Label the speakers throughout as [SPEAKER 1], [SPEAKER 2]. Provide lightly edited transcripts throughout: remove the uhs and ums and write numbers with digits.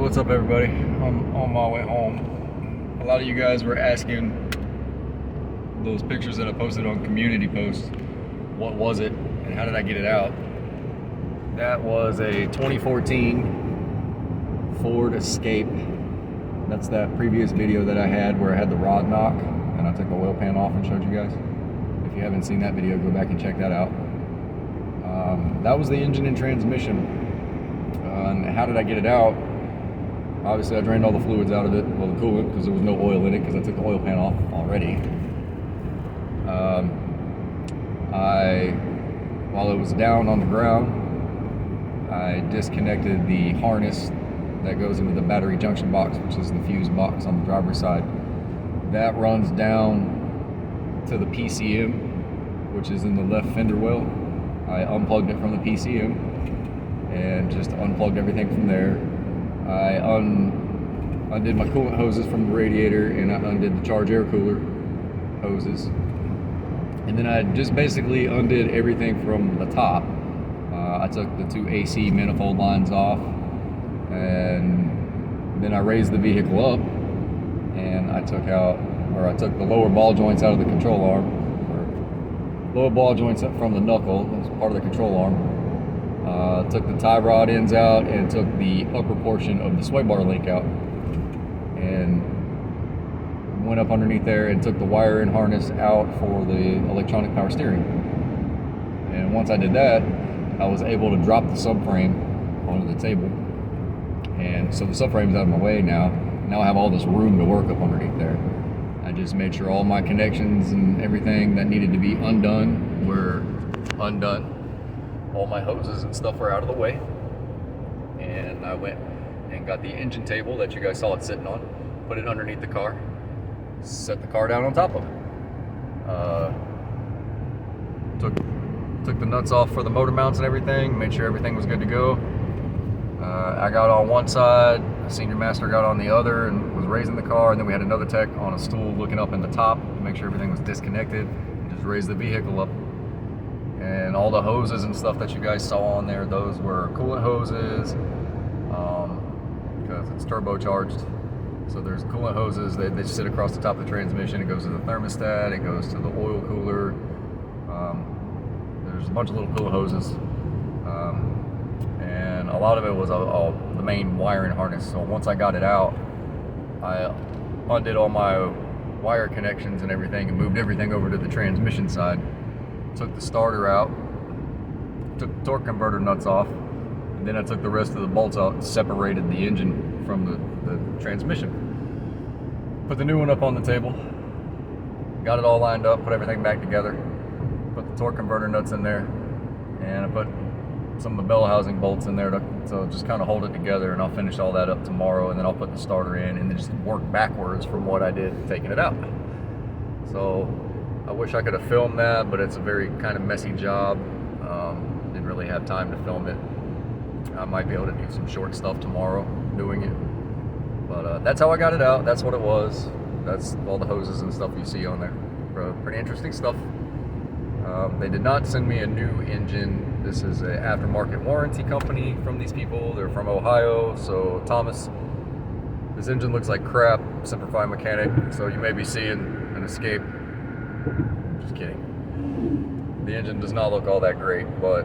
[SPEAKER 1] what's up everybody? I'm on my way home. A lot of you guys were asking those pictures that I posted on community posts, what was it and how did I get it out? That was a 2014 Ford Escape. That's that previous video that I had where I had the rod knock and I took the oil pan off and showed you guys. If you haven't seen that video, go back and check that out. That was the engine and transmission. And how did I get it out? Obviously I drained all the fluids out of it, well the coolant, because there was no oil in it because I took the oil pan off already. While it was down on the ground, I disconnected the harness that goes into the battery junction box, which is the fuse box on the driver's side. That runs down to the PCM, which is in the left fender well. I unplugged it from the PCM and just unplugged everything from there. I undid my coolant hoses from the radiator and I undid the charge air cooler hoses. And then I just basically undid everything from the top. I took the two AC manifold lines off and then I raised the vehicle up and I took the lower ball joints out of the control arm. Lower ball joints up from the knuckle, that's part of the control arm. Took the tie rod ends out and took the upper portion of the sway bar link out and went up underneath there and took the wire and harness out for the electronic power steering. And once I did that, I was able to drop the subframe onto the table. And so the subframe's out of my way now. Now I have all this room to work up underneath there. I just made sure all my connections and everything that needed to be undone were undone. All my hoses and stuff were out of the way. And I went and got the engine table that you guys saw it sitting on, put it underneath the car, set the car down on top of it. Took the nuts off for the motor mounts and everything, made sure everything was good to go. I got on one side, Senior Master got on the other and was raising the car, and then we had another tech on a stool looking up in the top to make sure everything was disconnected, just raise the vehicle up. And all the hoses and stuff that you guys saw on there, those were coolant hoses, because it's turbocharged. So there's coolant hoses, they just sit across the top of the transmission. It goes to the thermostat, it goes to the oil cooler. There's a bunch of little coolant hoses. And a lot of it was all the main wiring harness. So once I got it out, I undid all my wire connections and everything and moved everything over to the transmission side. Took the starter out, took the torque converter nuts off, and then I took the rest of the bolts out and separated the engine from the transmission. Put the new one up on the table, got it all lined up, put everything back together, put the torque converter nuts in there, and I put some of the bell housing bolts in there to just kind of hold it together, and I'll finish all that up tomorrow, and then I'll put the starter in and then just work backwards from what I did taking it out. So I wish I could have filmed that, but it's a very kind of messy job. Didn't really have time to film it. I might be able to do some short stuff tomorrow doing it. But that's how I got it out. That's what it was. That's all the hoses and stuff you see on there. Pretty interesting stuff. They did not send me a new engine. This is an aftermarket warranty company from these people. They're from Ohio. So Thomas, this engine looks like crap. Simplify Mechanic. So you may be seeing an Escape. Just kidding. The engine does not look all that great, but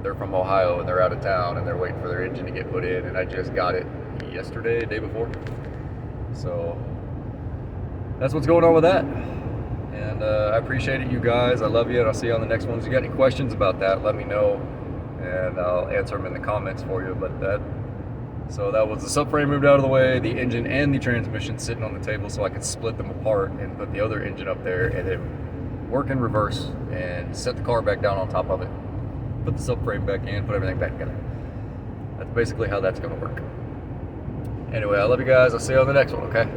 [SPEAKER 1] they're from Ohio and they're out of town and they're waiting for their engine to get put in, and I just got it yesterday, day before. So that's what's going on with that. And I appreciate it, you guys. I love you, and I'll see you on the next ones. If you got any questions about that, let me know and I'll answer them in the comments for you. So that was the subframe moved out of the way, the engine and the transmission sitting on the table so I could split them apart and put the other engine up there and then work in reverse and set the car back down on top of it. Put the subframe back in, put everything back together. That's basically how that's gonna work. Anyway, I love you guys. I'll see you on the next one, okay?